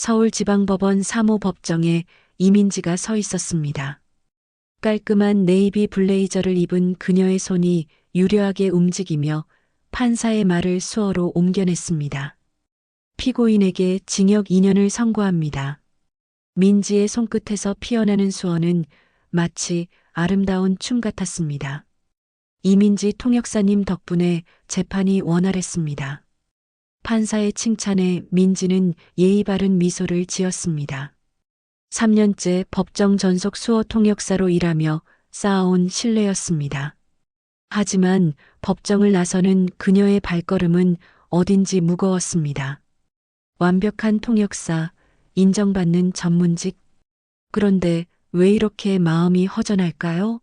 서울지방법원 사무법정에 이민지가 서 있었습니다. 깔끔한 네이비 블레이저를 입은 그녀의 손이 유려하게 움직이며 판사의 말을 수어로 옮겨냈습니다. 피고인에게 징역 2년을 선고합니다. 민지의 손끝에서 피어나는 수어는 마치 아름다운 춤 같았습니다. 이민지 통역사님 덕분에 재판이 원활했습니다. 판사의 칭찬에 민지는 예의 바른 미소를 지었습니다. 3년째 법정 전속 수어 통역사로 일하며 쌓아온 신뢰였습니다. 하지만 법정을 나서는 그녀의 발걸음은 어딘지 무거웠습니다. 완벽한 통역사, 인정받는 전문직. 그런데 왜 이렇게 마음이 허전할까요?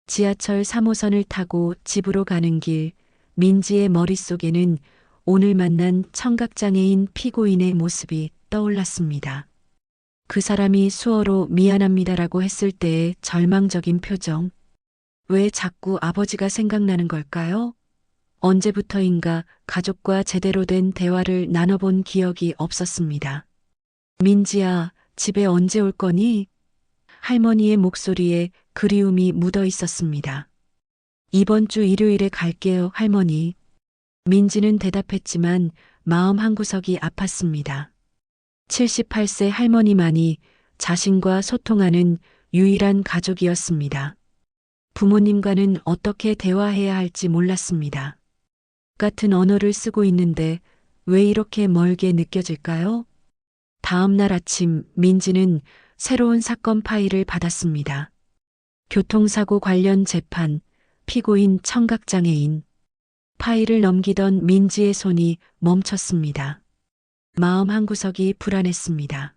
지하철 3호선을 타고 집으로 가는 길, 민지의 머릿속에는 오늘 만난 청각장애인 피고인의 모습이 떠올랐습니다. 그 사람이 수어로 미안합니다라고 했을 때의 절망적인 표정. 왜 자꾸 아버지가 생각나는 걸까요? 언제부터인가 가족과 제대로 된 대화를 나눠본 기억이 없었습니다. 민지야, 집에 언제 올 거니? 할머니의 목소리에 그리움이 묻어 있었습니다. 이번 주 일요일에 갈게요, 할머니. 민지는 대답했지만 마음 한구석이 아팠습니다. 78세 할머니만이 자신과 소통하는 유일한 가족이었습니다. 부모님과는 어떻게 대화해야 할지 몰랐습니다. 같은 언어를 쓰고 있는데 왜 이렇게 멀게 느껴질까요? 다음 날 아침 민지는 새로운 사건 파일을 받았습니다. 교통사고 관련 재판, 피고인 청각장애인. 파일을 넘기던 민지의 손이 멈췄습니다. 마음 한구석이 불안했습니다.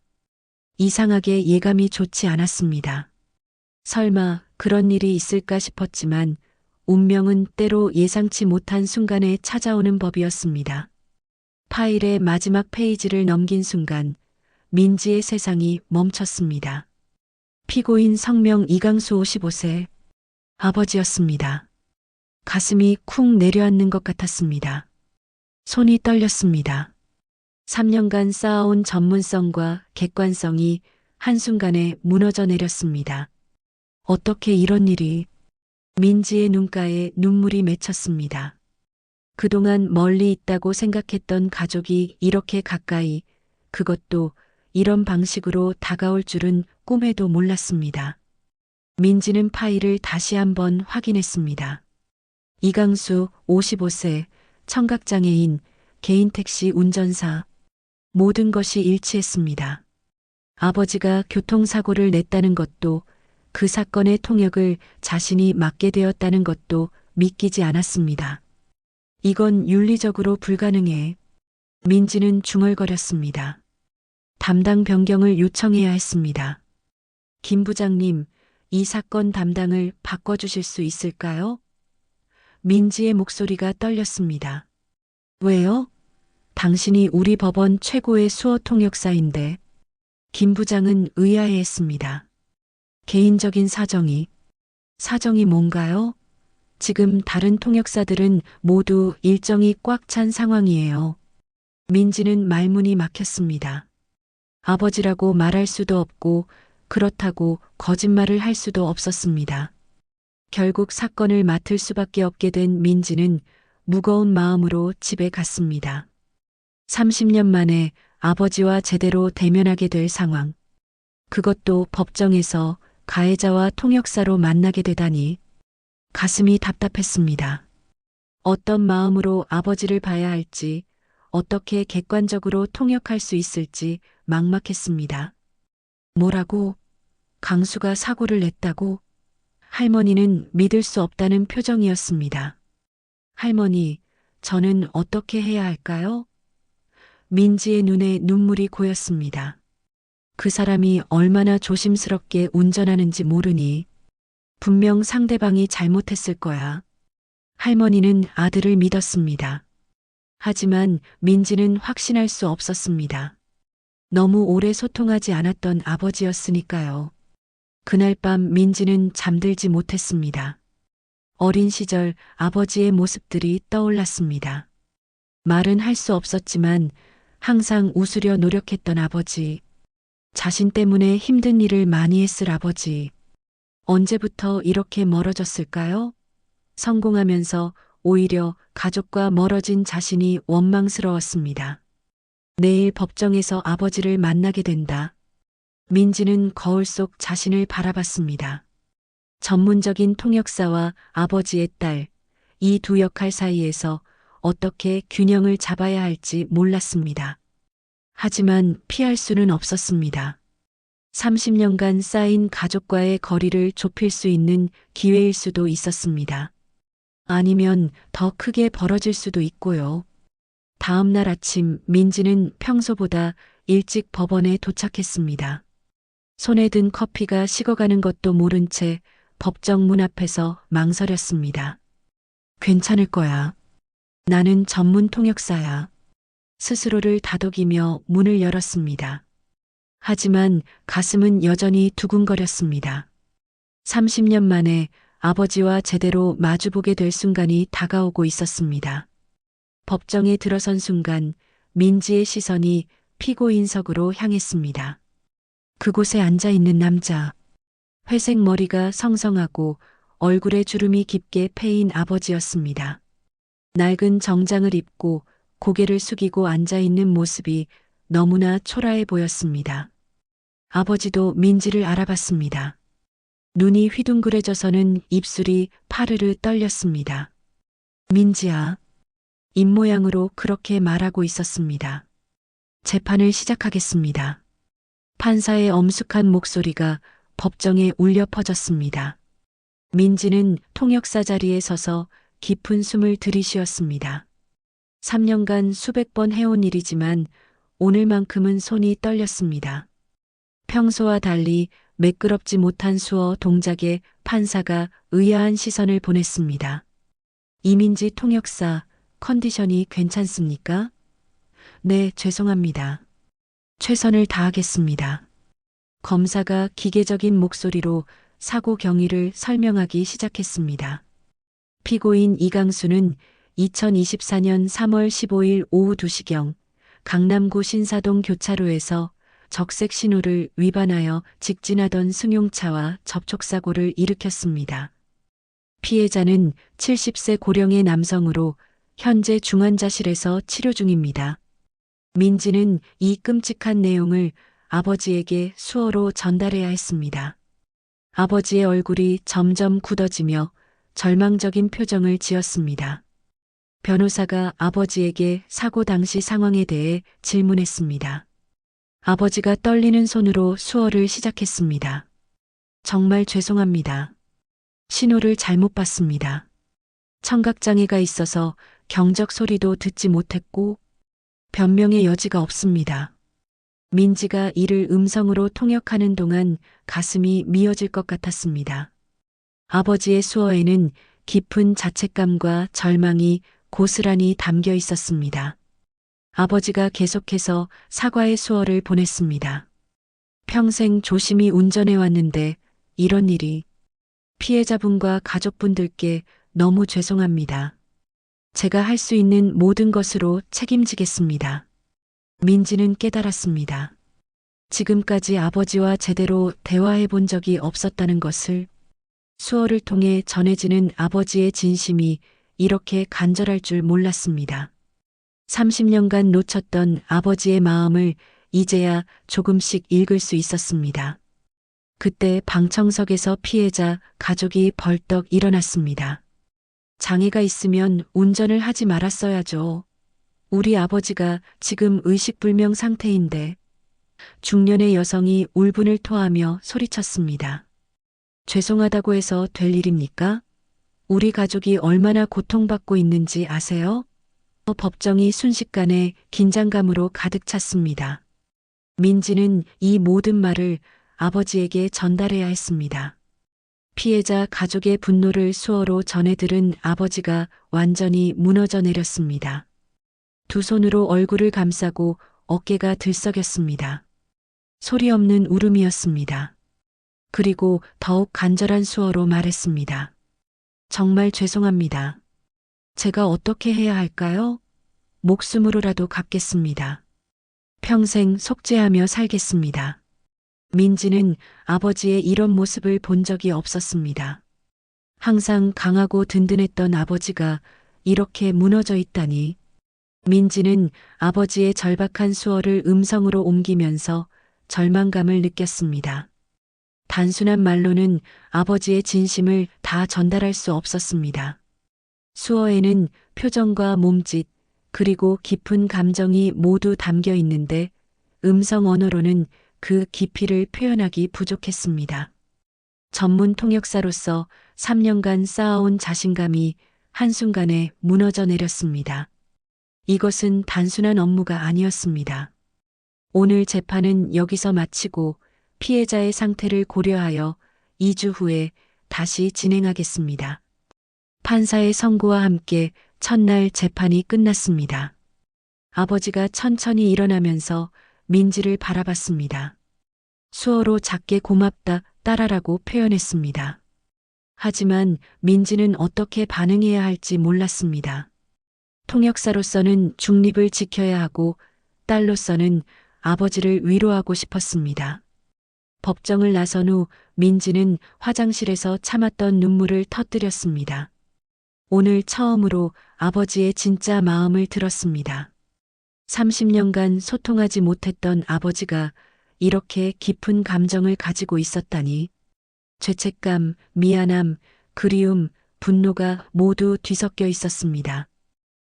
이상하게 예감이 좋지 않았습니다. 설마 그런 일이 있을까 싶었지만 운명은 때로 예상치 못한 순간에 찾아오는 법이었습니다. 파일의 마지막 페이지를 넘긴 순간 민지의 세상이 멈췄습니다. 피고인 성명 이강수 55세. 아버지였습니다. 가슴이 쿵 내려앉는 것 같았습니다. 손이 떨렸습니다. 3년간 쌓아온 전문성과 객관성이 한순간에 무너져 내렸습니다. 어떻게 이런 일이? 민지의 눈가에 눈물이 맺혔습니다. 그동안 멀리 있다고 생각했던 가족이 이렇게 가까이, 그것도 이런 방식으로 다가올 줄은 꿈에도 몰랐습니다. 민지는 파일을 다시 한번 확인했습니다. 이강수 55세, 청각장애인, 개인 택시 운전사. 모든 것이 일치했습니다. 아버지가 교통사고를 냈다는 것도, 그 사건의 통역을 자신이 맡게 되었다는 것도 믿기지 않았습니다. 이건 윤리적으로 불가능해. 민지는 중얼거렸습니다. 담당 변경을 요청해야 했습니다. 김 부장님, 이 사건 담당을 바꿔주실 수 있을까요? 민지의 목소리가 떨렸습니다. 왜요? 당신이 우리 법원 최고의 수어 통역사인데. 김 부장은 의아해했습니다. 개인적인 사정이 뭔가요? 지금 다른 통역사들은 모두 일정이 꽉 찬 상황이에요. 민지는 말문이 막혔습니다. 아버지라고 말할 수도 없고 그렇다고 거짓말을 할 수도 없었습니다. 결국 사건을 맡을 수밖에 없게 된 민지는 무거운 마음으로 집에 갔습니다. 30년 만에 아버지와 제대로 대면하게 될 상황. 그것도 법정에서 가해자와 통역사로 만나게 되다니. 가슴이 답답했습니다. 어떤 마음으로 아버지를 봐야 할지, 어떻게 객관적으로 통역할 수 있을지 막막했습니다. 뭐라고? 강수가 사고를 냈다고? 할머니는 믿을 수 없다는 표정이었습니다. 할머니, 저는 어떻게 해야 할까요? 민지의 눈에 눈물이 고였습니다. 그 사람이 얼마나 조심스럽게 운전하는지 모르니. 분명 상대방이 잘못했을 거야. 할머니는 아들을 믿었습니다. 하지만 민지는 확신할 수 없었습니다. 너무 오래 소통하지 않았던 아버지였으니까요. 그날 밤 민지는 잠들지 못했습니다. 어린 시절 아버지의 모습들이 떠올랐습니다. 말은 할 수 없었지만 항상 웃으려 노력했던 아버지. 자신 때문에 힘든 일을 많이 했을 아버지. 언제부터 이렇게 멀어졌을까요? 성공하면서 오히려 가족과 멀어진 자신이 원망스러웠습니다. 내일 법정에서 아버지를 만나게 된다. 민지는 거울 속 자신을 바라봤습니다. 전문적인 통역사와 아버지의 딸, 이 두 역할 사이에서 어떻게 균형을 잡아야 할지 몰랐습니다. 하지만 피할 수는 없었습니다. 30년간 쌓인 가족과의 거리를 좁힐 수 있는 기회일 수도 있었습니다. 아니면 더 크게 벌어질 수도 있고요. 다음 날 아침 민지는 평소보다 일찍 법원에 도착했습니다. 손에 든 커피가 식어가는 것도 모른 채 법정 문 앞에서 망설였습니다. 괜찮을 거야. 나는 전문 통역사야. 스스로를 다독이며 문을 열었습니다. 하지만 가슴은 여전히 두근거렸습니다. 30년 만에 아버지와 제대로 마주보게 될 순간이 다가오고 있었습니다. 법정에 들어선 순간 민지의 시선이 피고인석으로 향했습니다. 그곳에 앉아 있는 남자. 회색 머리가 성성하고 얼굴에 주름이 깊게 패인 아버지였습니다. 낡은 정장을 입고 고개를 숙이고 앉아 있는 모습이 너무나 초라해 보였습니다. 아버지도 민지를 알아봤습니다. 눈이 휘둥그레져서는 입술이 파르르 떨렸습니다. 민지야. 입모양으로 그렇게 말하고 있었습니다. 재판을 시작하겠습니다. 판사의 엄숙한 목소리가 법정에 울려 퍼졌습니다. 민지는 통역사 자리에 서서 깊은 숨을 들이쉬었습니다. 3년간 수백 번 해온 일이지만 오늘만큼은 손이 떨렸습니다. 평소와 달리 매끄럽지 못한 수어 동작에 판사가 의아한 시선을 보냈습니다. 이민지 통역사, 컨디션이 괜찮습니까? 네, 죄송합니다. 최선을 다하겠습니다. 검사가 기계적인 목소리로 사고 경위를 설명하기 시작했습니다. 피고인 이강수는 2024년 3월 15일 오후 2시경 강남구 신사동 교차로에서 적색 신호를 위반하여 직진하던 승용차와 접촉사고를 일으켰습니다. 피해자는 70세 고령의 남성으로 현재 중환자실에서 치료 중입니다. 민지는 이 끔찍한 내용을 아버지에게 수어로 전달해야 했습니다. 아버지의 얼굴이 점점 굳어지며 절망적인 표정을 지었습니다. 변호사가 아버지에게 사고 당시 상황에 대해 질문했습니다. 아버지가 떨리는 손으로 수어를 시작했습니다. 정말 죄송합니다. 신호를 잘못 봤습니다. 청각장애가 있어서 경적 소리도 듣지 못했고 변명의 여지가 없습니다. 민지가 이를 음성으로 통역하는 동안 가슴이 미어질 것 같았습니다. 아버지의 수어에는 깊은 자책감과 절망이 고스란히 담겨 있었습니다. 아버지가 계속해서 사과의 수어를 보냈습니다. 평생 조심히 운전해 왔는데 이런 일이. 피해자분과 가족분들께 너무 죄송합니다. 제가 할 수 있는 모든 것으로 책임지겠습니다. 민지는 깨달았습니다. 지금까지 아버지와 제대로 대화해 본 적이 없었다는 것을. 수어를 통해 전해지는 아버지의 진심이 이렇게 간절할 줄 몰랐습니다. 30년간 놓쳤던 아버지의 마음을 이제야 조금씩 읽을 수 있었습니다. 그때 방청석에서 피해자 가족이 벌떡 일어났습니다. 장애가 있으면 운전을 하지 말았어야죠. 우리 아버지가 지금 의식불명 상태인데. 중년의 여성이 울분을 토하며 소리쳤습니다. 죄송하다고 해서 될 일입니까? 우리 가족이 얼마나 고통받고 있는지 아세요? 법정이 순식간에 긴장감으로 가득 찼습니다. 민지는 이 모든 말을 아버지에게 전달해야 했습니다. 피해자 가족의 분노를 수어로 전해 들은 아버지가 완전히 무너져 내렸습니다. 두 손으로 얼굴을 감싸고 어깨가 들썩였습니다. 소리 없는 울음이었습니다. 그리고 더욱 간절한 수어로 말했습니다. 정말 죄송합니다. 제가 어떻게 해야 할까요? 목숨으로라도 갚겠습니다. 평생 속죄하며 살겠습니다. 민지는 아버지의 이런 모습을 본 적이 없었습니다. 항상 강하고 든든했던 아버지가 이렇게 무너져 있다니. 민지는 아버지의 절박한 수어를 음성으로 옮기면서 절망감을 느꼈습니다. 단순한 말로는 아버지의 진심을 다 전달할 수 없었습니다. 수어에는 표정과 몸짓, 그리고 깊은 감정이 모두 담겨 있는데 음성 언어로는 그 깊이를 표현하기 부족했습니다. 전문 통역사로서 3년간 쌓아온 자신감이 한순간에 무너져 내렸습니다. 이것은 단순한 업무가 아니었습니다. 오늘 재판은 여기서 마치고 피해자의 상태를 고려하여 2주 후에 다시 진행하겠습니다. 판사의 선고와 함께 첫날 재판이 끝났습니다. 아버지가 천천히 일어나면서 민지를 바라봤습니다. 수어로 작게 고맙다, 딸아라고 표현했습니다. 하지만 민지는 어떻게 반응해야 할지 몰랐습니다. 통역사로서는 중립을 지켜야 하고 딸로서는 아버지를 위로하고 싶었습니다. 법정을 나선 후 민지는 화장실에서 참았던 눈물을 터뜨렸습니다. 오늘 처음으로 아버지의 진짜 마음을 들었습니다. 30년간 소통하지 못했던 아버지가 이렇게 깊은 감정을 가지고 있었다니. 죄책감, 미안함, 그리움, 분노가 모두 뒤섞여 있었습니다.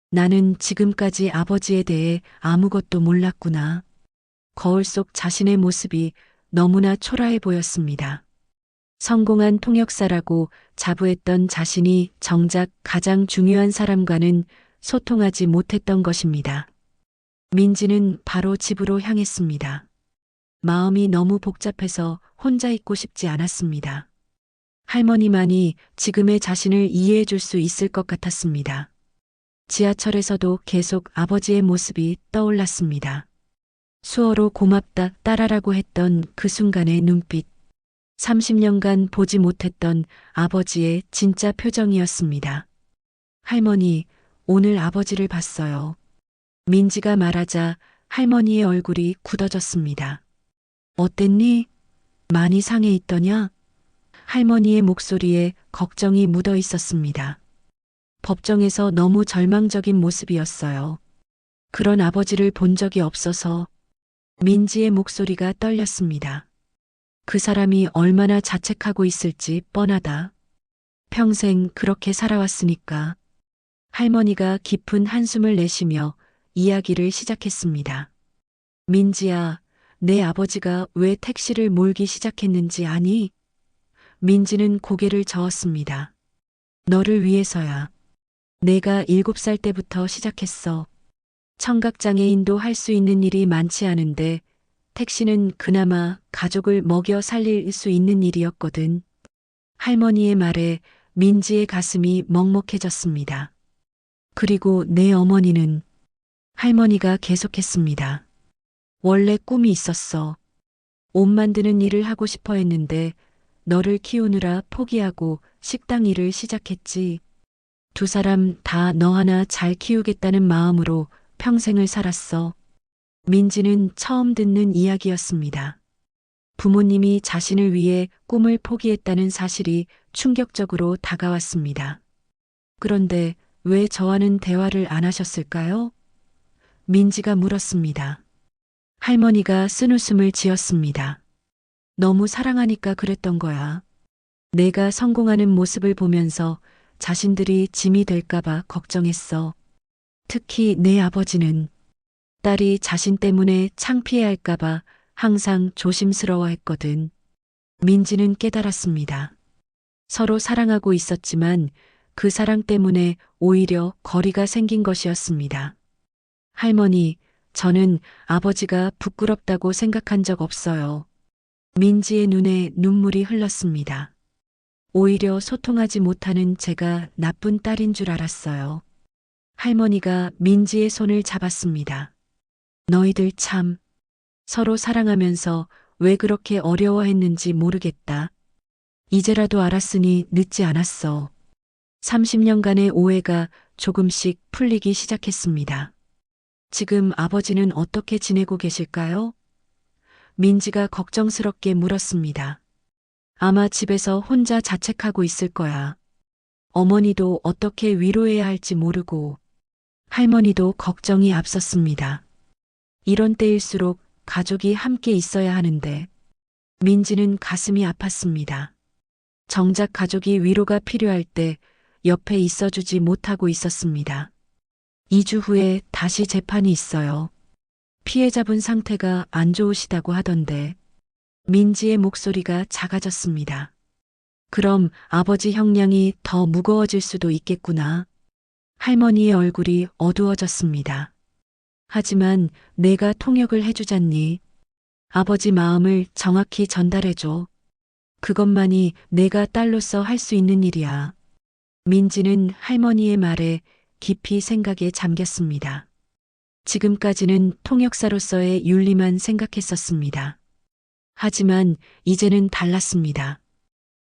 나는 지금까지 아버지에 대해 아무것도 몰랐구나. 거울 속 자신의 모습이 너무나 초라해 보였습니다. 성공한 통역사라고 자부했던 자신이 정작 가장 중요한 사람과는 소통하지 못했던 것입니다. 민지는 바로 집으로 향했습니다. 마음이 너무 복잡해서 혼자 있고 싶지 않았습니다. 할머니만이 지금의 자신을 이해해 줄 수 있을 것 같았습니다. 지하철에서도 계속 아버지의 모습이 떠올랐습니다. 수어로 고맙다, 딸아라고 했던 그 순간의 눈빛. 30년간 보지 못했던 아버지의 진짜 표정이었습니다. 할머니, 오늘 아버지를 봤어요. 민지가 말하자 할머니의 얼굴이 굳어졌습니다. 어땠니? 많이 상해 있더냐? 할머니의 목소리에 걱정이 묻어 있었습니다. 법정에서 너무 절망적인 모습이었어요. 그런 아버지를 본 적이 없어서. 민지의 목소리가 떨렸습니다. 그 사람이 얼마나 자책하고 있을지 뻔하다. 평생 그렇게 살아왔으니까. 할머니가 깊은 한숨을 내쉬며 이야기를 시작했습니다. 민지야, 내 아버지가 왜 택시를 몰기 시작했는지 아니? 민지는 고개를 저었습니다. 너를 위해서야. 내가 7살 때부터 시작했어. 청각장애인도 할 수 있는 일이 많지 않은데 택시는 그나마 가족을 먹여 살릴 수 있는 일이었거든. 할머니의 말에 민지의 가슴이 먹먹해졌습니다. 그리고 내 어머니는. 할머니가 계속했습니다. 원래 꿈이 있었어. 옷 만드는 일을 하고 싶어 했는데 너를 키우느라 포기하고 식당 일을 시작했지. 두 사람 다 너 하나 잘 키우겠다는 마음으로 평생을 살았어. 민지는 처음 듣는 이야기였습니다. 부모님이 자신을 위해 꿈을 포기했다는 사실이 충격적으로 다가왔습니다. 그런데 왜 저와는 대화를 안 하셨을까요? 민지가 물었습니다. 할머니가 쓴웃음을 지었습니다. 너무 사랑하니까 그랬던 거야. 내가 성공하는 모습을 보면서 자신들이 짐이 될까봐 걱정했어. 특히 내 아버지는 딸이 자신 때문에 창피해할까봐 항상 조심스러워했거든. 민지는 깨달았습니다. 서로 사랑하고 있었지만 그 사랑 때문에 오히려 거리가 생긴 것이었습니다. 할머니, 저는 아버지가 부끄럽다고 생각한 적 없어요. 민지의 눈에 눈물이 흘렀습니다. 오히려 소통하지 못하는 제가 나쁜 딸인 줄 알았어요. 할머니가 민지의 손을 잡았습니다. 너희들 참 서로 사랑하면서 왜 그렇게 어려워했는지 모르겠다. 이제라도 알았으니 늦지 않았어. 30년간의 오해가 조금씩 풀리기 시작했습니다. 지금 아버지는 어떻게 지내고 계실까요? 민지가 걱정스럽게 물었습니다. 아마 집에서 혼자 자책하고 있을 거야. 어머니도 어떻게 위로해야 할지 모르고 할머니도 걱정이 앞섰습니다. 이런 때일수록 가족이 함께 있어야 하는데 민지는 가슴이 아팠습니다. 정작 가족이 위로가 필요할 때 옆에 있어주지 못하고 있었습니다. 2주 후에 다시 재판이 있어요. 피해자분 상태가 안 좋으시다고 하던데 민지의 목소리가 작아졌습니다. 그럼 아버지 형량이 더 무거워질 수도 있겠구나. 할머니의 얼굴이 어두워졌습니다. 하지만 내가 통역을 해주잖니. 아버지 마음을 정확히 전달해줘. 그것만이 내가 딸로서 할 수 있는 일이야. 민지는 할머니의 말에 깊이 생각에 잠겼습니다. 지금까지는 통역사로서의 윤리만 생각했었습니다. 하지만 이제는 달랐습니다.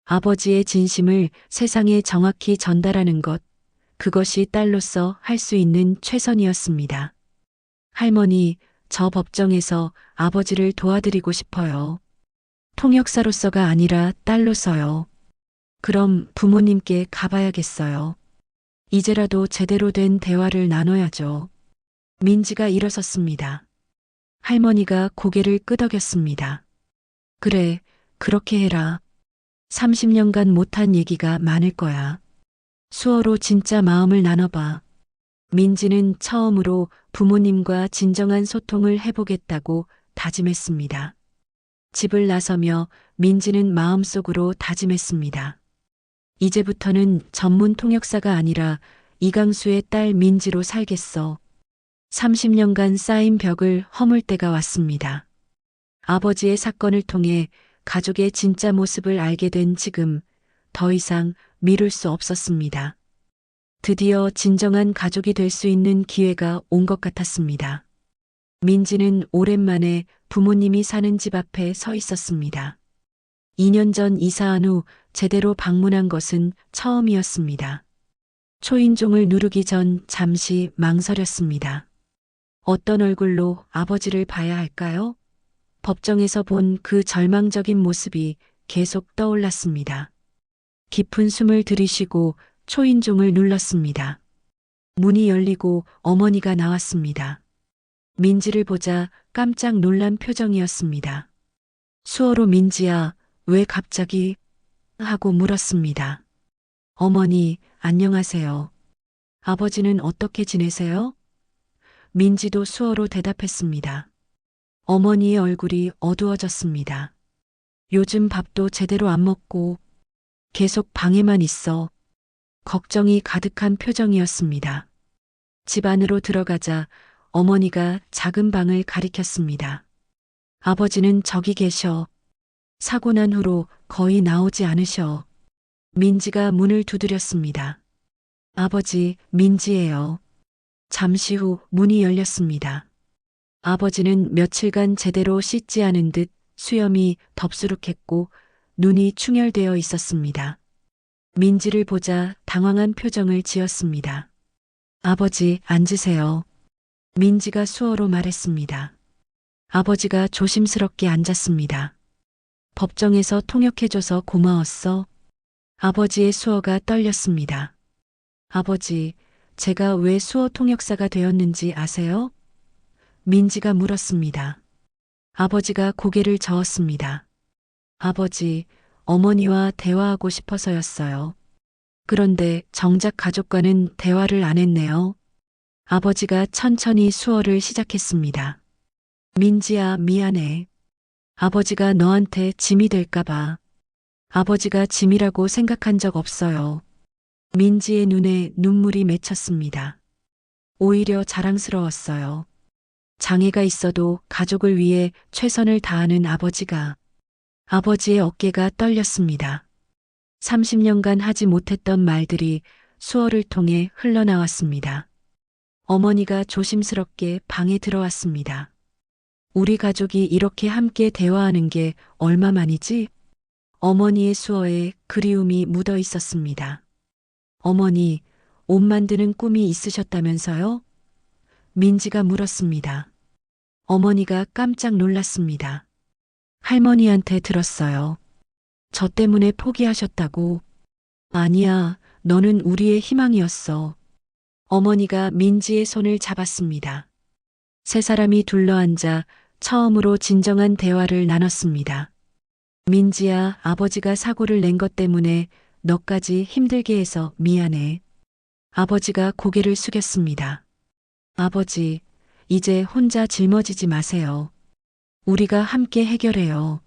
아버지의 진심을 세상에 정확히 전달하는 것, 그것이 딸로서 할 수 있는 최선이었습니다. 할머니, 저 법정에서 아버지를 도와드리고 싶어요. 통역사로서가 아니라 딸로서요. 그럼 부모님께 가봐야겠어요. 이제라도 제대로 된 대화를 나눠야죠. 민지가 일어섰습니다. 할머니가 고개를 끄덕였습니다. 그래, 그렇게 해라. 30년간 못한 얘기가 많을 거야. 수어로 진짜 마음을 나눠봐. 민지는 처음으로 부모님과 진정한 소통을 해보겠다고 다짐했습니다. 집을 나서며 민지는 마음속으로 다짐했습니다. 이제부터는 전문 통역사가 아니라 이강수의 딸 민지로 살겠어. 30년간 쌓인 벽을 허물 때가 왔습니다. 아버지의 사건을 통해 가족의 진짜 모습을 알게 된 지금 더 이상 미룰 수 없었습니다. 드디어 진정한 가족이 될 수 있는 기회가 온 것 같았습니다. 민지는 오랜만에 부모님이 사는 집 앞에 서 있었습니다. 2년 전 이사한 후 제대로 방문한 것은 처음이었습니다. 초인종을 누르기 전 잠시 망설였습니다. 어떤 얼굴로 아버지를 봐야 할까요? 법정에서 본 그 절망적인 모습이 계속 떠올랐습니다. 깊은 숨을 들이쉬고 초인종을 눌렀습니다. 문이 열리고 어머니가 나왔습니다. 민지를 보자 깜짝 놀란 표정이었습니다. 수어로 민지야, 왜 갑자기? 하고 물었습니다. 어머니, 안녕하세요. 아버지는 어떻게 지내세요? 민지도 수어로 대답했습니다. 어머니의 얼굴이 어두워졌습니다. 요즘 밥도 제대로 안 먹고 계속 방에만 있어. 걱정이 가득한 표정이었습니다. 집 안으로 들어가자 어머니가 작은 방을 가리켰습니다. 아버지는 저기 계셔. 사고 난 후로 거의 나오지 않으셔. 민지가 문을 두드렸습니다. 아버지, 민지예요. 잠시 후 문이 열렸습니다. 아버지는 며칠간 제대로 씻지 않은 듯 수염이 덥수룩했고 눈이 충혈되어 있었습니다. 민지를 보자 당황한 표정을 지었습니다. 아버지, 앉으세요. 민지가 수어로 말했습니다. 아버지가 조심스럽게 앉았습니다. 법정에서 통역해줘서 고마웠어. 아버지의 수어가 떨렸습니다. 아버지, 제가 왜 수어 통역사가 되었는지 아세요? 민지가 물었습니다. 아버지가 고개를 저었습니다. 아버지, 어머니와 대화하고 싶어서였어요. 그런데 정작 가족과는 대화를 안 했네요. 아버지가 천천히 수어를 시작했습니다. 민지야, 미안해. 아버지가 너한테 짐이 될까봐. 아버지가 짐이라고 생각한 적 없어요. 민지의 눈에 눈물이 맺혔습니다. 오히려 자랑스러웠어요. 장애가 있어도 가족을 위해 최선을 다하는 아버지가. 아버지의 어깨가 떨렸습니다. 30년간 하지 못했던 말들이 수어를 통해 흘러나왔습니다. 어머니가 조심스럽게 방에 들어왔습니다. 우리 가족이 이렇게 함께 대화하는 게 얼마만이지? 어머니의 수어에 그리움이 묻어 있었습니다. 어머니, 옷 만드는 꿈이 있으셨다면서요? 민지가 물었습니다. 어머니가 깜짝 놀랐습니다. 할머니한테 들었어요. 저 때문에 포기하셨다고. 아니야, 너는 우리의 희망이었어. 어머니가 민지의 손을 잡았습니다. 세 사람이 둘러앉아 처음으로 진정한 대화를 나눴습니다. 민지야, 아버지가 사고를 낸 것 때문에 너까지 힘들게 해서 미안해. 아버지가 고개를 숙였습니다. 아버지, 이제 혼자 짊어지지 마세요. 우리가 함께 해결해요.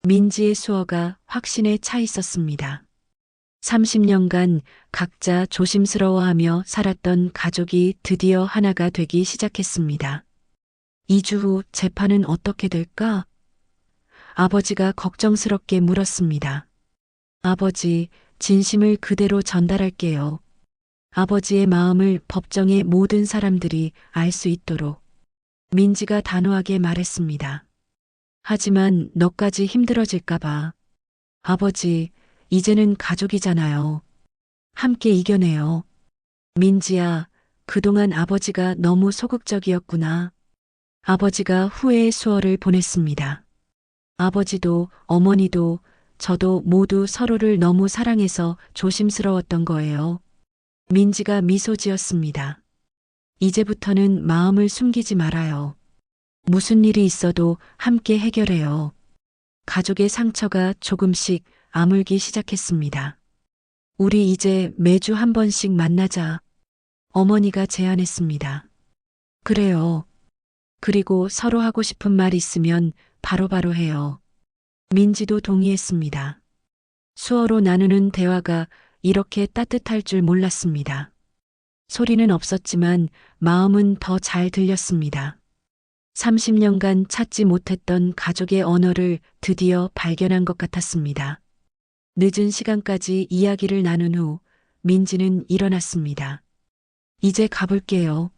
민지의 수어가 확신에 차 있었습니다. 30년간 각자 조심스러워하며 살았던 가족이 드디어 하나가 되기 시작했습니다. 2주 후 재판은 어떻게 될까? 아버지가 걱정스럽게 물었습니다. 아버지, 진심을 그대로 전달할게요. 아버지의 마음을 법정의 모든 사람들이 알 수 있도록. 민지가 단호하게 말했습니다. 하지만 너까지 힘들어질까봐. 아버지, 이제는 가족이잖아요. 함께 이겨내요. 민지야, 그동안 아버지가 너무 소극적이었구나. 아버지가 후회의 수어를 보냈습니다. 아버지도 어머니도 저도 모두 서로를 너무 사랑해서 조심스러웠던 거예요. 민지가 미소 지었습니다. 이제부터는 마음을 숨기지 말아요. 무슨 일이 있어도 함께 해결해요. 가족의 상처가 조금씩 아물기 시작했습니다. 우리 이제 매주 한 번씩 만나자. 어머니가 제안했습니다. 그래요. 그리고 서로 하고 싶은 말 있으면 바로바로 해요. 민지도 동의했습니다. 수어로 나누는 대화가 이렇게 따뜻할 줄 몰랐습니다. 소리는 없었지만 마음은 더 잘 들렸습니다. 30년간 찾지 못했던 가족의 언어를 드디어 발견한 것 같았습니다. 늦은 시간까지 이야기를 나눈 후 민지는 일어났습니다. 이제 가볼게요.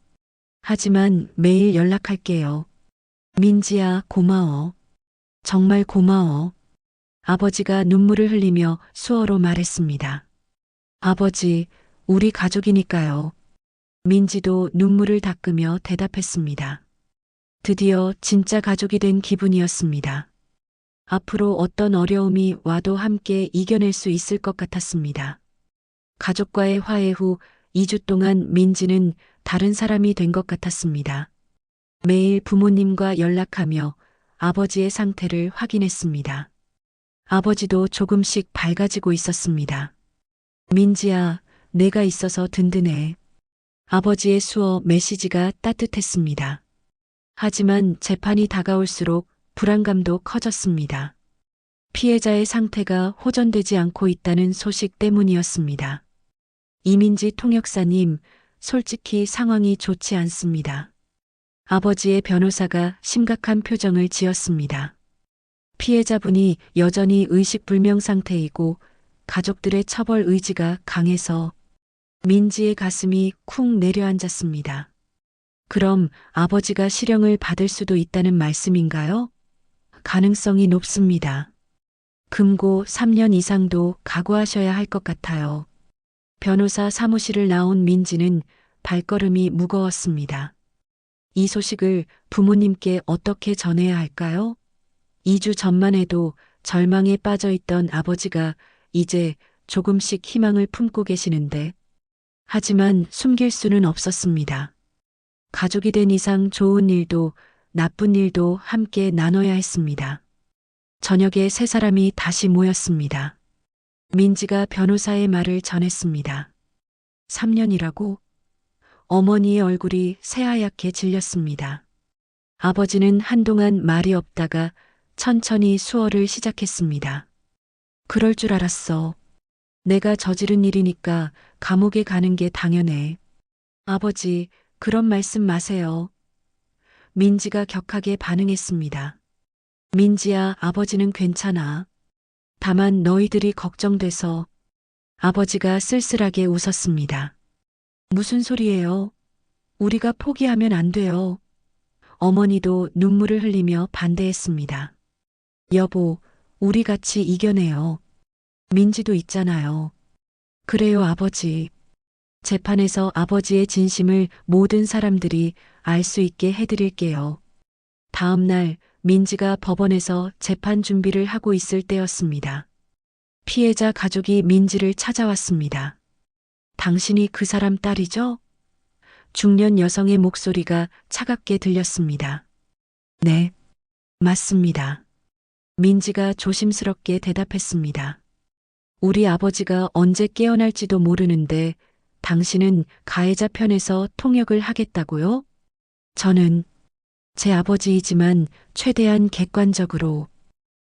하지만 매일 연락할게요. 민지야, 고마워. 정말 고마워. 아버지가 눈물을 흘리며 수어로 말했습니다. 아버지, 우리 가족이니까요. 민지도 눈물을 닦으며 대답했습니다. 드디어 진짜 가족이 된 기분이었습니다. 앞으로 어떤 어려움이 와도 함께 이겨낼 수 있을 것 같았습니다. 가족과의 화해 후 2주 동안 민지는 다른 사람이 된 것 같았습니다. 매일 부모님과 연락하며 아버지의 상태를 확인했습니다. 아버지도 조금씩 밝아지고 있었습니다. 민지야, 내가 있어서 든든해. 아버지의 수어 메시지가 따뜻했습니다. 하지만 재판이 다가올수록 불안감도 커졌습니다. 피해자의 상태가 호전되지 않고 있다는 소식 때문이었습니다. 이민지 통역사님, 솔직히 상황이 좋지 않습니다. 아버지의 변호사가 심각한 표정을 지었습니다. 피해자분이 여전히 의식불명 상태이고 가족들의 처벌 의지가 강해서 민지의 가슴이 쿵 내려앉았습니다. 그럼 아버지가 실형을 받을 수도 있다는 말씀인가요? 가능성이 높습니다. 금고 3년 이상도 각오하셔야 할 것 같아요. 변호사 사무실을 나온 민지는 발걸음이 무거웠습니다. 이 소식을 부모님께 어떻게 전해야 할까요? 2주 전만 해도 절망에 빠져 있던 아버지가 이제 조금씩 희망을 품고 계시는데, 하지만 숨길 수는 없었습니다. 가족이 된 이상 좋은 일도 나쁜 일도 함께 나눠야 했습니다. 저녁에 세 사람이 다시 모였습니다. 민지가 변호사의 말을 전했습니다. 3년이라고? 어머니의 얼굴이 새하얗게 질렸습니다. 아버지는 한동안 말이 없다가 천천히 수어를 시작했습니다. 그럴 줄 알았어. 내가 저지른 일이니까 감옥에 가는 게 당연해. 아버지, 그런 말씀 마세요. 민지가 격하게 반응했습니다. 민지야, 아버지는 괜찮아. 다만 너희들이 걱정돼서. 아버지가 쓸쓸하게 웃었습니다. 무슨 소리예요? 우리가 포기하면 안 돼요. 어머니도 눈물을 흘리며 반대했습니다. 여보, 우리 같이 이겨내요. 민지도 있잖아요. 그래요, 아버지. 재판에서 아버지의 진심을 모든 사람들이 알 수 있게 해드릴게요. 다음 날 민지가 법원에서 재판 준비를 하고 있을 때였습니다. 피해자 가족이 민지를 찾아왔습니다. 당신이 그 사람 딸이죠? 중년 여성의 목소리가 차갑게 들렸습니다. 네, 맞습니다. 민지가 조심스럽게 대답했습니다. 우리 아버지가 언제 깨어날지도 모르는데 당신은 가해자 편에서 통역을 하겠다고요? 저는 제 아버지이지만 최대한 객관적으로.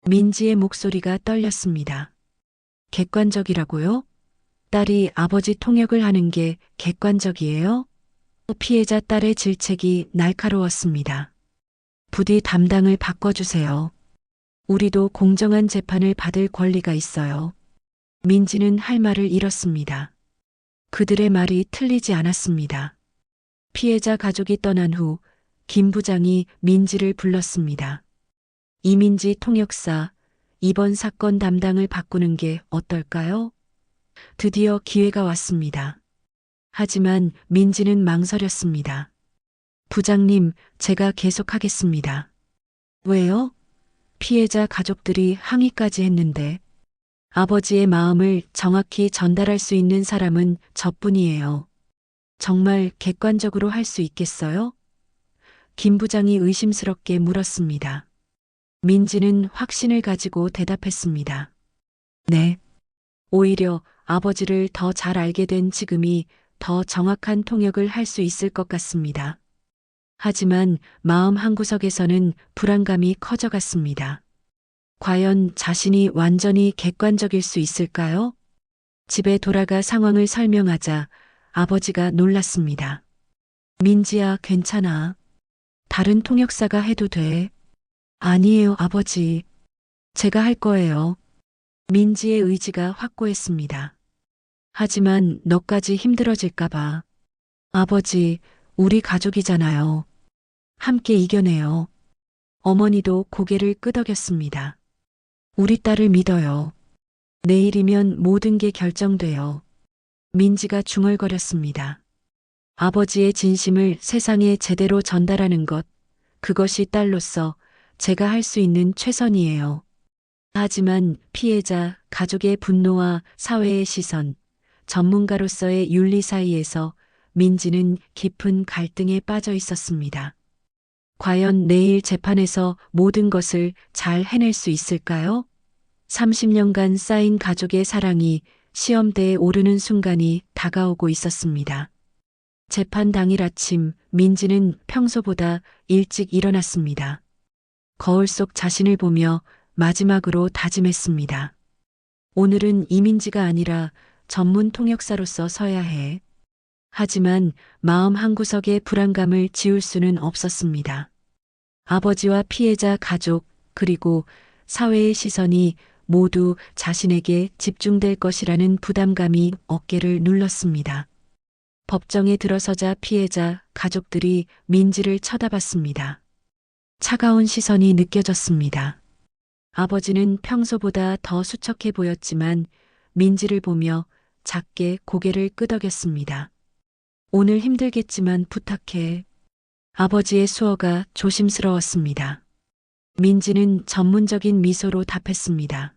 민지의 목소리가 떨렸습니다. 객관적이라고요? 딸이 아버지 통역을 하는 게 객관적이에요? 피해자 딸의 질책이 날카로웠습니다. 부디 담당을 바꿔주세요. 우리도 공정한 재판을 받을 권리가 있어요. 민지는 할 말을 잃었습니다. 그들의 말이 틀리지 않았습니다. 피해자 가족이 떠난 후 김 부장이 민지를 불렀습니다. 이민지 통역사, 이번 사건 담당을 바꾸는 게 어떨까요? 드디어 기회가 왔습니다. 하지만 민지는 망설였습니다. 부장님, 제가 계속하겠습니다. 왜요? 피해자 가족들이 항의까지 했는데 아버지의 마음을 정확히 전달할 수 있는 사람은 저뿐이에요. 정말 객관적으로 할 수 있겠어요? 김 부장이 의심스럽게 물었습니다. 민지는 확신을 가지고 대답했습니다. 네. 오히려 아버지를 더 잘 알게 된 지금이 더 정확한 통역을 할 수 있을 것 같습니다. 하지만 마음 한구석에서는 불안감이 커져갔습니다. 과연 자신이 완전히 객관적일 수 있을까요? 집에 돌아가 상황을 설명하자 아버지가 놀랐습니다. 민지야, 괜찮아. 다른 통역사가 해도 돼. 아니에요, 아버지. 제가 할 거예요. 민지의 의지가 확고했습니다. 하지만 너까지 힘들어질까봐. 아버지, 우리 가족이잖아요. 함께 이겨내요. 어머니도 고개를 끄덕였습니다. 우리 딸을 믿어요. 내일이면 모든 게 결정돼요. 민지가 중얼거렸습니다. 아버지의 진심을 세상에 제대로 전달하는 것, 그것이 딸로서 제가 할 수 있는 최선이에요. 하지만 피해자, 가족의 분노와 사회의 시선, 전문가로서의 윤리 사이에서 민지는 깊은 갈등에 빠져 있었습니다. 과연 내일 재판에서 모든 것을 잘 해낼 수 있을까요? 30년간 쌓인 가족의 사랑이 시험대에 오르는 순간이 다가오고 있었습니다. 재판 당일 아침 민지는 평소보다 일찍 일어났습니다. 거울 속 자신을 보며 마지막으로 다짐했습니다. 오늘은 이민지가 아니라 전문 통역사로서 서야 해. 하지만 마음 한구석의 불안감을 지울 수는 없었습니다. 아버지와 피해자 가족 그리고 사회의 시선이 모두 자신에게 집중될 것이라는 부담감이 어깨를 눌렀습니다. 법정에 들어서자 피해자 가족들이 민지를 쳐다봤습니다. 차가운 시선이 느껴졌습니다. 아버지는 평소보다 더 수척해 보였지만 민지를 보며 작게 고개를 끄덕였습니다. 오늘 힘들겠지만 부탁해. 아버지의 수어가 조심스러웠습니다. 민지는 전문적인 미소로 답했습니다.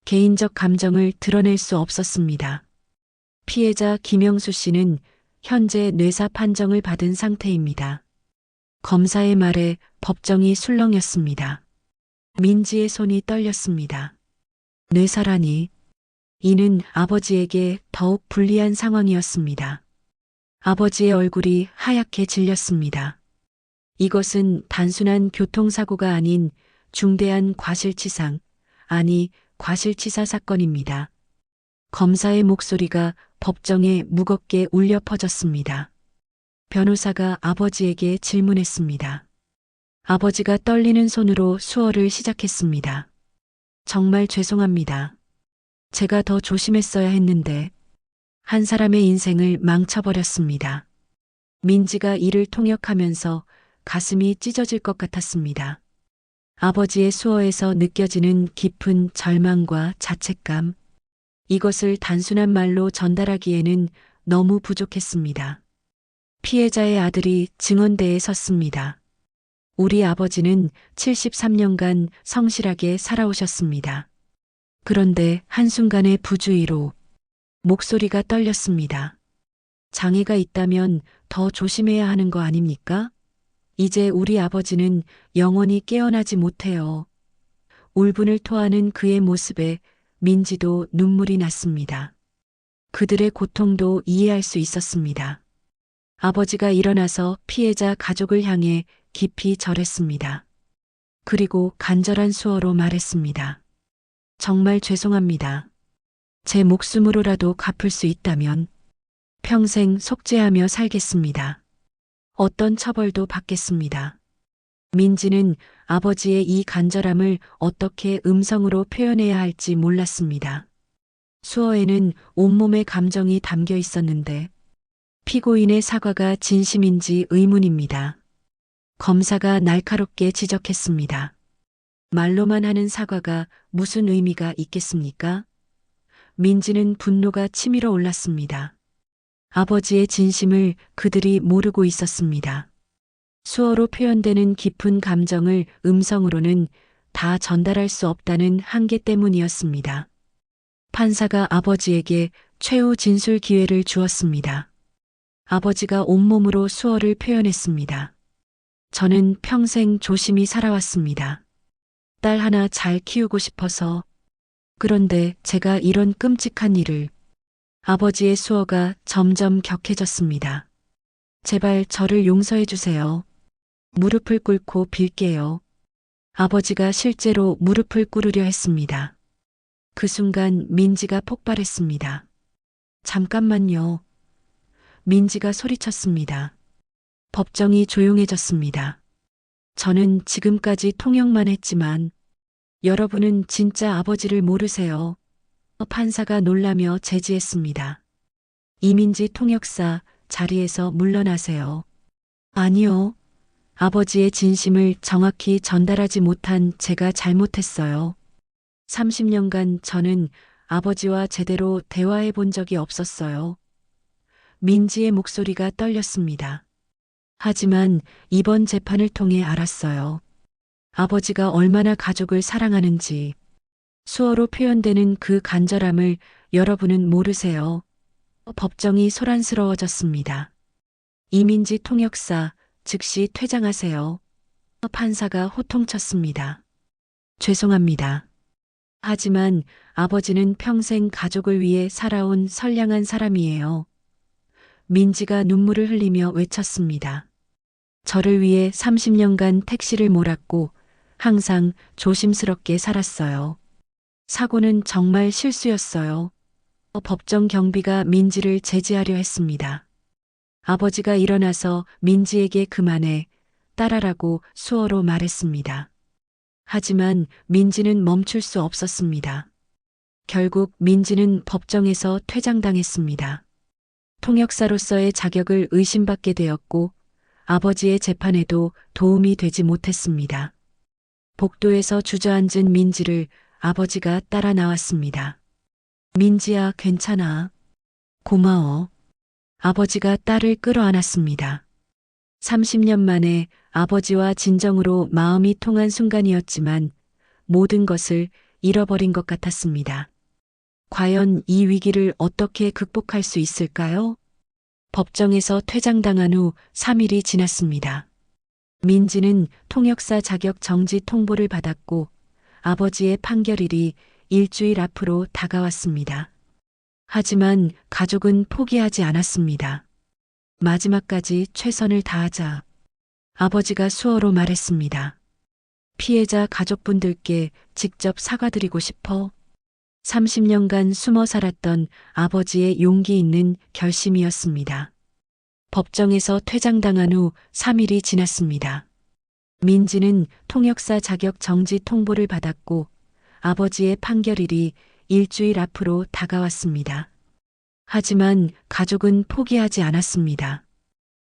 개인적 감정을 드러낼 수 없었습니다. 피해자 김영수 씨는 현재 뇌사 판정을 받은 상태입니다. 검사의 말에 법정이 술렁였습니다. 민지의 손이 떨렸습니다. 뇌사라니. 이는 아버지에게 더욱 불리한 상황이었습니다. 아버지의 얼굴이 하얗게 질렸습니다. 이것은 단순한 교통사고가 아닌 중대한 과실치상, 아니 과실치사 사건입니다. 검사의 목소리가 법정에 무겁게 울려 퍼졌습니다. 변호사가 아버지에게 질문했습니다. 아버지가 떨리는 손으로 수어를 시작했습니다. 정말 죄송합니다. 제가 더 조심했어야 했는데 한 사람의 인생을 망쳐버렸습니다. 민지가 이를 통역하면서 가슴이 찢어질 것 같았습니다. 아버지의 수어에서 느껴지는 깊은 절망과 자책감, 이것을 단순한 말로 전달하기에는 너무 부족했습니다. 피해자의 아들이 증언대에 섰습니다. 우리 아버지는 73년간 성실하게 살아오셨습니다. 그런데 한순간의 부주의로 목소리가 떨렸습니다. 장애가 있다면 더 조심해야 하는 거 아닙니까? 이제 우리 아버지는 영원히 깨어나지 못해요. 울분을 토하는 그의 모습에 민지도 눈물이 났습니다. 그들의 고통도 이해할 수 있었습니다. 아버지가 일어나서 피해자 가족을 향해 깊이 절했습니다. 그리고 간절한 수어로 말했습니다. 정말 죄송합니다. 제 목숨으로라도 갚을 수 있다면 평생 속죄하며 살겠습니다. 어떤 처벌도 받겠습니다. 민지는 아버지의 이 간절함을 어떻게 음성으로 표현해야 할지 몰랐습니다. 수어에는 온몸의 감정이 담겨 있었는데 피고인의 사과가 진심인지 의문입니다. 검사가 날카롭게 지적했습니다. 말로만 하는 사과가 무슨 의미가 있겠습니까? 민지는 분노가 치밀어 올랐습니다. 아버지의 진심을 그들이 모르고 있었습니다. 수어로 표현되는 깊은 감정을 음성으로는 다 전달할 수 없다는 한계 때문이었습니다. 판사가 아버지에게 최후 진술 기회를 주었습니다. 아버지가 온몸으로 수어를 표현했습니다. 저는 평생 조심히 살아왔습니다. 딸 하나 잘 키우고 싶어서. 그런데 제가 이런 끔찍한 일을. 아버지의 수어가 점점 격해졌습니다. 제발 저를 용서해 주세요. 무릎을 꿇고 빌게요. 아버지가 실제로 무릎을 꿇으려 했습니다. 그 순간 민지가 폭발했습니다. 잠깐만요. 민지가 소리쳤습니다. 법정이 조용해졌습니다. 저는 지금까지 통역만 했지만 여러분은 진짜 아버지를 모르세요. 판사가 놀라며 제지했습니다. 이민지 통역사 자리에서 물러나세요. 아니요. 아버지의 진심을 정확히 전달하지 못한 제가 잘못했어요. 30년간 저는 아버지와 제대로 대화해 본 적이 없었어요. 민지의 목소리가 떨렸습니다. 하지만 이번 재판을 통해 알았어요. 아버지가 얼마나 가족을 사랑하는지. 수어로 표현되는 그 간절함을 여러분은 모르세요. 법정이 소란스러워졌습니다. 이민지 통역사 즉시 퇴장하세요. 판사가 호통쳤습니다. 죄송합니다. 하지만 아버지는 평생 가족을 위해 살아온 선량한 사람이에요. 민지가 눈물을 흘리며 외쳤습니다. 저를 위해 30년간 택시를 몰았고 항상 조심스럽게 살았어요. 사고는 정말 실수였어요. 법정 경비가 민지를 제지하려 했습니다. 아버지가 일어나서 민지에게 그만해 따라라고 수어로 말했습니다. 하지만 민지는 멈출 수 없었습니다. 결국 민지는 법정에서 퇴장당했습니다. 통역사로서의 자격을 의심받게 되었고 아버지의 재판에도 도움이 되지 못했습니다. 복도에서 주저앉은 민지를 아버지가 따라 나왔습니다. 민지야, 괜찮아. 고마워. 아버지가 딸을 끌어안았습니다. 30년 만에 아버지와 진정으로 마음이 통한 순간이었지만 모든 것을 잃어버린 것 같았습니다. 과연 이 위기를 어떻게 극복할 수 있을까요? 법정에서 퇴장당한 후 3일이 지났습니다. 민지는 통역사 자격 정지 통보를 받았고 아버지의 판결일이 일주일 앞으로 다가왔습니다. 하지만 가족은 포기하지 않았습니다. 마지막까지 최선을 다하자. 아버지가 수어로 말했습니다. 피해자 가족분들께 직접 사과드리고 싶어. 30년간 숨어 살았던 아버지의 용기 있는 결심이었습니다. 법정에서 퇴장당한 후 3일이 지났습니다. 민지는 통역사 자격 정지 통보를 받았고 아버지의 판결일이 일주일 앞으로 다가왔습니다. 하지만 가족은 포기하지 않았습니다.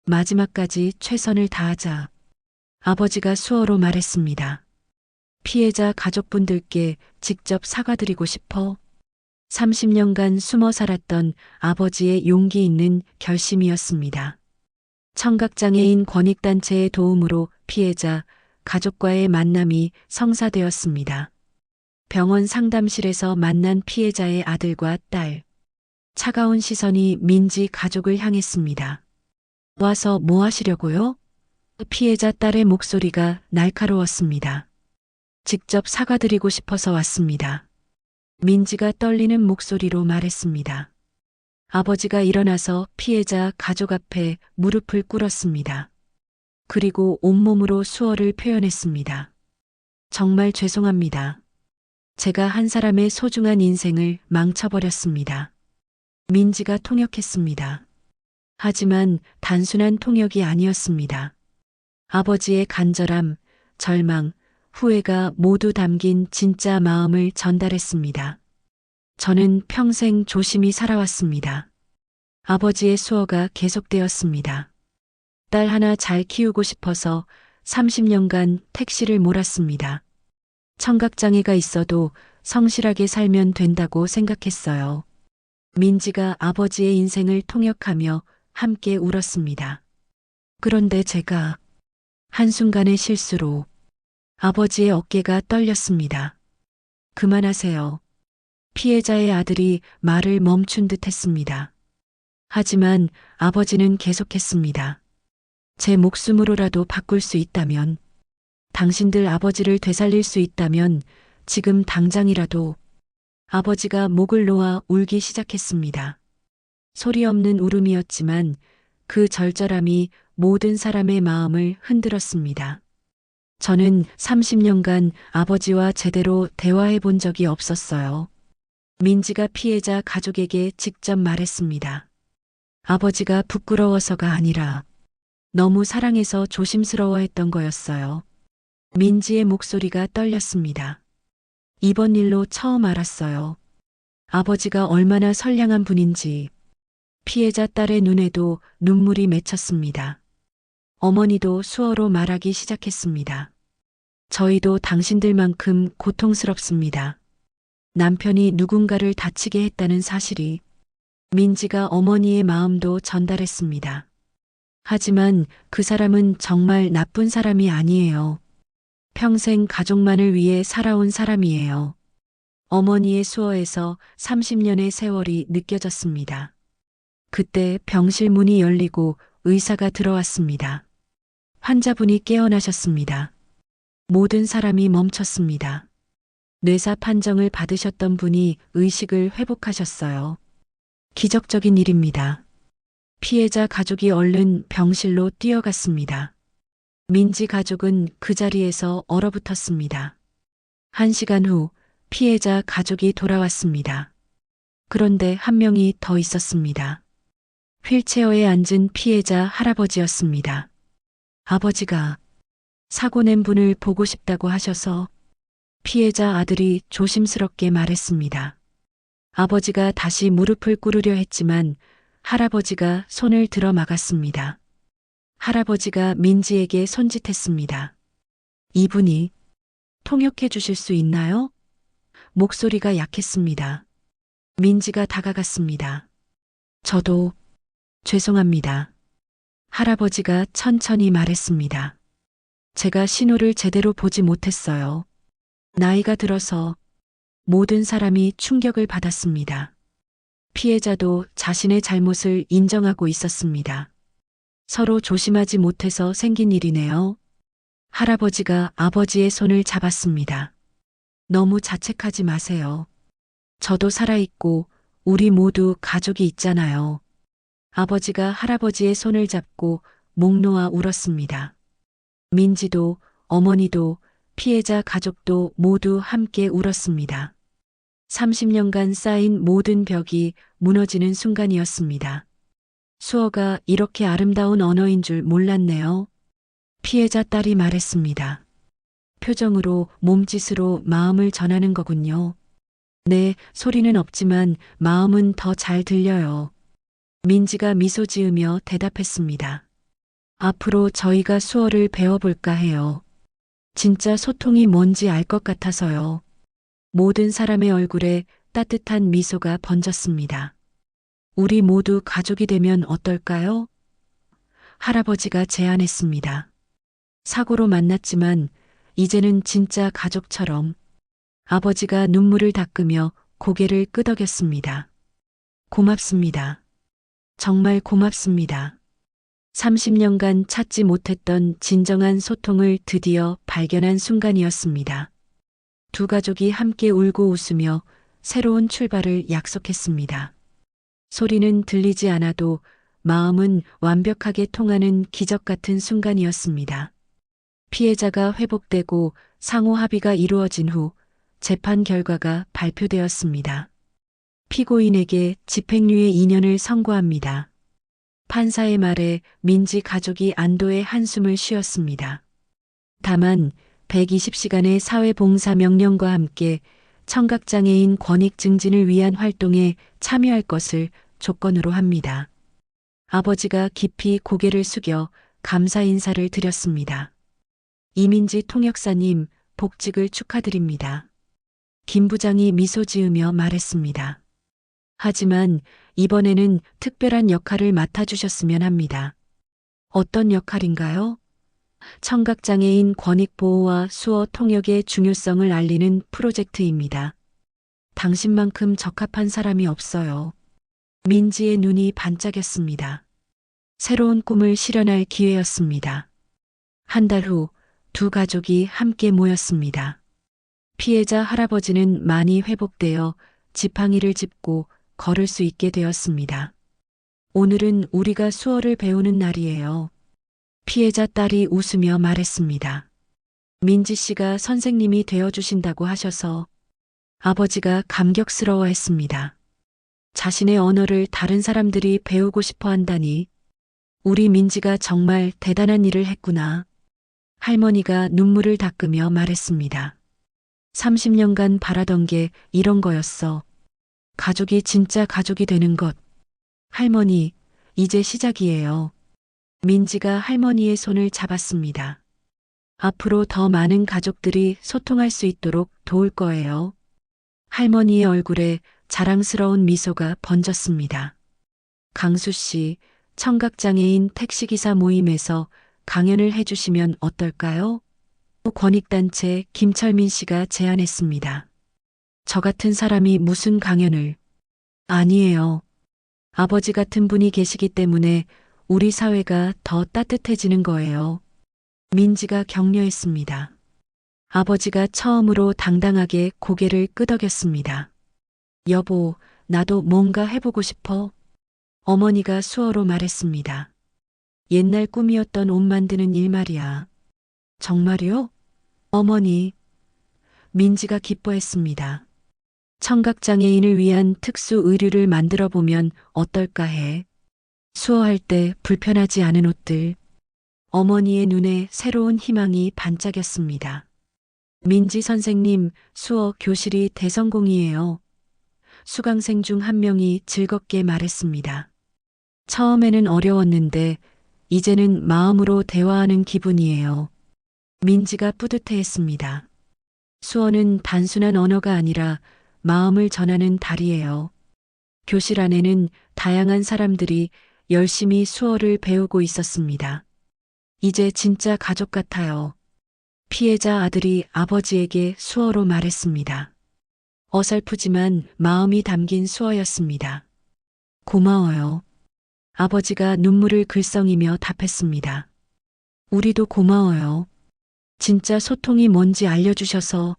마지막까지 최선을 다하자. 아버지가 수어로 말했습니다. 피해자 가족분들께 직접 사과드리고 싶어. 30년간 숨어 살았던 아버지의 용기 있는 결심이었습니다. 청각장애인 권익단체의 도움으로 피해자, 가족과의 만남이 성사되었습니다. 병원 상담실에서 만난 피해자의 아들과 딸. 차가운 시선이 민지 가족을 향했습니다. 와서 뭐 하시려고요? 피해자 딸의 목소리가 날카로웠습니다. 직접 사과드리고 싶어서 왔습니다. 민지가 떨리는 목소리로 말했습니다. 아버지가 일어나서 피해자 가족 앞에 무릎을 꿇었습니다. 그리고 온몸으로 수어를 표현했습니다. 정말 죄송합니다. 제가 한 사람의 소중한 인생을 망쳐버렸습니다. 민지가 통역했습니다. 하지만 단순한 통역이 아니었습니다. 아버지의 간절함, 절망, 후회가 모두 담긴 진짜 마음을 전달했습니다. 저는 평생 조심히 살아왔습니다. 아버지의 수어가 계속되었습니다. 딸 하나 잘 키우고 싶어서 30년간 택시를 몰았습니다. 청각장애가 있어도 성실하게 살면 된다고 생각했어요. 민지가 아버지의 인생을 통역하며 함께 울었습니다. 그런데 제가 한순간의 실수로 아버지의 어깨가 떨렸습니다. 그만하세요. 피해자의 아들이 말을 멈춘 듯 했습니다. 하지만 아버지는 계속했습니다. 제 목숨으로라도 바꿀 수 있다면, 당신들 아버지를 되살릴 수 있다면 지금 당장이라도. 아버지가 목을 놓아 울기 시작했습니다. 소리 없는 울음이었지만 그 절절함이 모든 사람의 마음을 흔들었습니다. 저는 30년간 아버지와 제대로 대화해 본 적이 없었어요. 민지가 피해자 가족에게 직접 말했습니다. 아버지가 부끄러워서가 아니라 너무 사랑해서 조심스러워했던 거였어요. 민지의 목소리가 떨렸습니다. 이번 일로 처음 알았어요. 아버지가 얼마나 선량한 분인지. 피해자 딸의 눈에도 눈물이 맺혔습니다. 어머니도 수어로 말하기 시작했습니다. 저희도 당신들만큼 고통스럽습니다. 남편이 누군가를 다치게 했다는 사실이. 민지가 어머니의 마음도 전달했습니다. 하지만 그 사람은 정말 나쁜 사람이 아니에요. 평생 가족만을 위해 살아온 사람이에요. 어머니의 수어에서 30년의 세월이 느껴졌습니다. 그때 병실 문이 열리고 의사가 들어왔습니다. 환자분이 깨어나셨습니다. 모든 사람이 멈췄습니다. 뇌사 판정을 받으셨던 분이 의식을 회복하셨어요. 기적적인 일입니다. 피해자 가족이 얼른 병실로 뛰어갔습니다. 민지 가족은 그 자리에서 얼어붙었습니다. 1시간 후 피해자 가족이 돌아왔습니다. 그런데 한 명이 더 있었습니다. 휠체어에 앉은 피해자 할아버지였습니다. 아버지가 사고 낸 분을 보고 싶다고 하셔서. 피해자 아들이 조심스럽게 말했습니다. 아버지가 다시 무릎을 꿇으려 했지만 할아버지가 손을 들어 막았습니다. 할아버지가 민지에게 손짓했습니다. 이분이 통역해 주실 수 있나요? 목소리가 약했습니다. 민지가 다가갔습니다. 저도 죄송합니다. 할아버지가 천천히 말했습니다. 제가 신호를 제대로 보지 못했어요. 나이가 들어서. 모든 사람이 충격을 받았습니다. 피해자도 자신의 잘못을 인정하고 있었습니다. 서로 조심하지 못해서 생긴 일이네요. 할아버지가 아버지의 손을 잡았습니다. 너무 자책하지 마세요. 저도 살아있고 우리 모두 가족이 있잖아요. 아버지가 할아버지의 손을 잡고 목 놓아 울었습니다. 민지도 어머니도 피해자 가족도 모두 함께 울었습니다. 30년간 쌓인 모든 벽이 무너지는 순간이었습니다. 수어가 이렇게 아름다운 언어인 줄 몰랐네요. 피해자 딸이 말했습니다. 표정으로 몸짓으로 마음을 전하는 거군요. 네, 소리는 없지만 마음은 더 잘 들려요. 민지가 미소 지으며 대답했습니다. 앞으로 저희가 수어를 배워볼까 해요. 진짜 소통이 뭔지 알 것 같아서요. 모든 사람의 얼굴에 따뜻한 미소가 번졌습니다. 우리 모두 가족이 되면 어떨까요? 할아버지가 제안했습니다. 사고로 만났지만 이제는 진짜 가족처럼. 아버지가 눈물을 닦으며 고개를 끄덕였습니다. 고맙습니다. 정말 고맙습니다. 30년간 찾지 못했던 진정한 소통을 드디어 발견한 순간이었습니다. 두 가족이 함께 울고 웃으며 새로운 출발을 약속했습니다. 소리는 들리지 않아도 마음은 완벽하게 통하는 기적 같은 순간이었습니다. 피해자가 회복되고 상호 합의가 이루어진 후 재판 결과가 발표되었습니다. 피고인에게 집행유예 2년을 선고합니다. 판사의 말에 민지 가족이 안도의 한숨을 쉬었습니다. 다만 120시간의 사회봉사 명령과 함께 청각장애인 권익 증진을 위한 활동에 참여할 것을 조건으로 합니다. 아버지가 깊이 고개를 숙여 감사 인사를 드렸습니다. 이민지 통역사님, 복직을 축하드립니다. 김 부장이 미소 지으며 말했습니다. 하지만 이번에는 특별한 역할을 맡아주셨으면 합니다. 어떤 역할인가요? 청각장애인 권익보호와 수어 통역의 중요성을 알리는 프로젝트입니다. 당신만큼 적합한 사람이 없어요. 민지의 눈이 반짝였습니다. 새로운 꿈을 실현할 기회였습니다. 한 달 후 두 가족이 함께 모였습니다. 피해자 할아버지는 많이 회복되어 지팡이를 짚고 걸을 수 있게 되었습니다. 오늘은 우리가 수어를 배우는 날이에요. 피해자 딸이 웃으며 말했습니다. 민지 씨가 선생님이 되어주신다고 하셔서. 아버지가 감격스러워했습니다. 자신의 언어를 다른 사람들이 배우고 싶어 한다니. 우리 민지가 정말 대단한 일을 했구나. 할머니가 눈물을 닦으며 말했습니다. 30년간 바라던 게 이런 거였어. 가족이 진짜 가족이 되는 것. 할머니, 이제 시작이에요. 민지가 할머니의 손을 잡았습니다. 앞으로 더 많은 가족들이 소통할 수 있도록 도울 거예요. 할머니의 얼굴에 자랑스러운 미소가 번졌습니다. 강수 씨, 청각장애인 택시기사 모임에서 강연을 해주시면 어떨까요? 권익단체 김철민 씨가 제안했습니다. 저 같은 사람이 무슨 강연을. 아니에요. 아버지 같은 분이 계시기 때문에 우리 사회가 더 따뜻해지는 거예요. 민지가 격려했습니다. 아버지가 처음으로 당당하게 고개를 끄덕였습니다. 여보, 나도 뭔가 해보고 싶어. 어머니가 수어로 말했습니다. 옛날 꿈이었던 옷 만드는 일 말이야. 정말요? 어머니. 민지가 기뻐했습니다. 청각장애인을 위한 특수 의류를 만들어 보면 어떨까 해. 수어할 때 불편하지 않은 옷들. 어머니의 눈에 새로운 희망이 반짝였습니다. 민지 선생님, 수어 교실이 대성공이에요. 수강생 중 한 명이 즐겁게 말했습니다. 처음에는 어려웠는데 이제는 마음으로 대화하는 기분이에요. 민지가 뿌듯해했습니다. 수어는 단순한 언어가 아니라 마음을 전하는 다리예요. 교실 안에는 다양한 사람들이 열심히 수어를 배우고 있었습니다. 이제 진짜 가족 같아요. 피해자 아들이 아버지에게 수어로 말했습니다. 어설프지만 마음이 담긴 수어였습니다. 고마워요. 아버지가 눈물을 글썽이며 답했습니다. 우리도 고마워요. 진짜 소통이 뭔지 알려주셔서.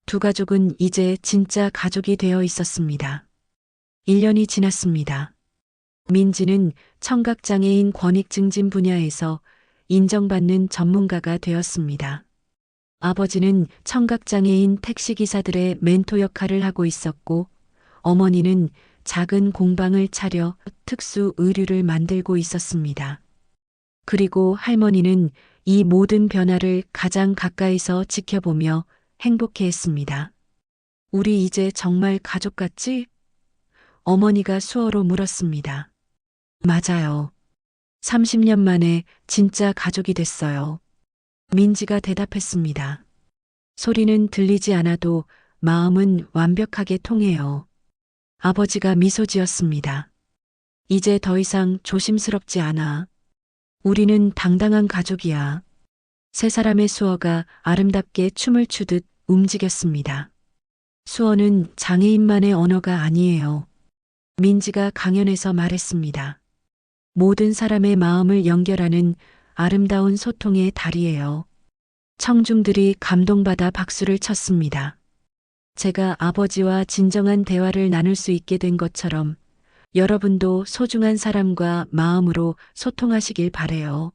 두 가족은 이제 진짜 가족이 되어 있었습니다. 1년이 지났습니다. 민지는 청각장애인 권익 증진 분야에서 인정받는 전문가가 되었습니다. 아버지는 청각장애인 택시기사들의 멘토 역할을 하고 있었고, 어머니는 작은 공방을 차려 특수 의류를 만들고 있었습니다. 그리고 할머니는 이 모든 변화를 가장 가까이서 지켜보며 행복해했습니다. 우리 이제 정말 가족 같지? 어머니가 수어로 물었습니다. 맞아요. 30년 만에 진짜 가족이 됐어요. 민지가 대답했습니다. 소리는 들리지 않아도 마음은 완벽하게 통해요. 아버지가 미소 지었습니다. 이제 더 이상 조심스럽지 않아. 우리는 당당한 가족이야. 세 사람의 수어가 아름답게 춤을 추듯 움직였습니다. 수어는 장애인만의 언어가 아니에요. 민지가 강연에서 말했습니다. 모든 사람의 마음을 연결하는 아름다운 소통의 달이에요. 청중들이 감동받아 박수를 쳤습니다. 제가 아버지와 진정한 대화를 나눌 수 있게 된 것처럼 여러분도 소중한 사람과 마음으로 소통하시길 바래요.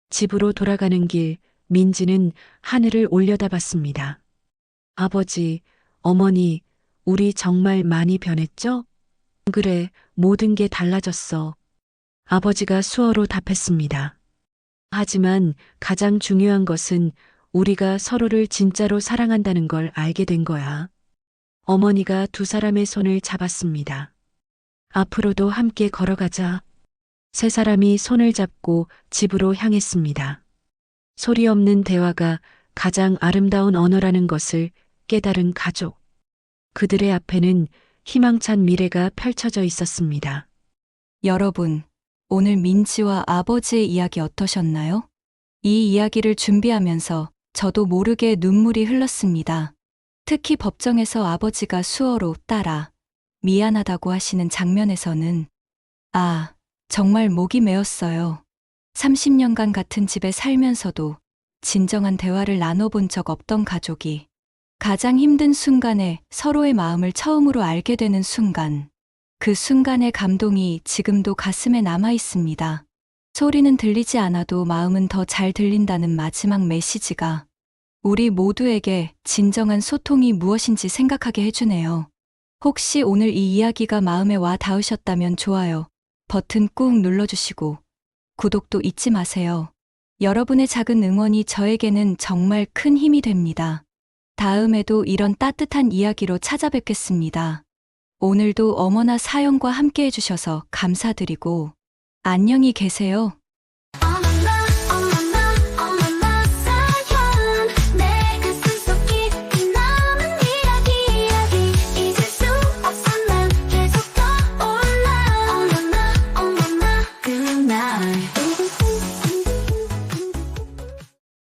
집으로 돌아가는 길, 민지는 하늘을 올려다봤습니다. 아버지, 어머니, 우리 정말 많이 변했죠? 그래, 모든 게 달라졌어. 아버지가 수어로 답했습니다. 하지만 가장 중요한 것은 우리가 서로를 진짜로 사랑한다는 걸 알게 된 거야. 어머니가 두 사람의 손을 잡았습니다. 앞으로도 함께 걸어가자. 세 사람이 손을 잡고 집으로 향했습니다. 소리 없는 대화가 가장 아름다운 언어라는 것을 깨달은 가족. 그들의 앞에는 희망찬 미래가 펼쳐져 있었습니다. 여러분, 오늘 민지와 아버지의 이야기 어떠셨나요? 이 이야기를 준비하면서 저도 모르게 눈물이 흘렀습니다. 특히 법정에서 아버지가 수어로 딸아, 미안하다고 하시는 장면에서는 정말 목이 메었어요. 30년간 같은 집에 살면서도 진정한 대화를 나눠본 적 없던 가족이 가장 힘든 순간에 서로의 마음을 처음으로 알게 되는 순간, 그 순간의 감동이 지금도 가슴에 남아 있습니다. 소리는 들리지 않아도 마음은 더 잘 들린다는 마지막 메시지가 우리 모두에게 진정한 소통이 무엇인지 생각하게 해주네요. 혹시 오늘 이 이야기가 마음에 와 닿으셨다면 좋아요 버튼 꾹 눌러주시고 구독도 잊지 마세요. 여러분의 작은 응원이 저에게는 정말 큰 힘이 됩니다. 다음에도 이런 따뜻한 이야기로 찾아뵙겠습니다. 오늘도 어머나 사연과 함께 해주셔서 감사드리고 안녕히 계세요.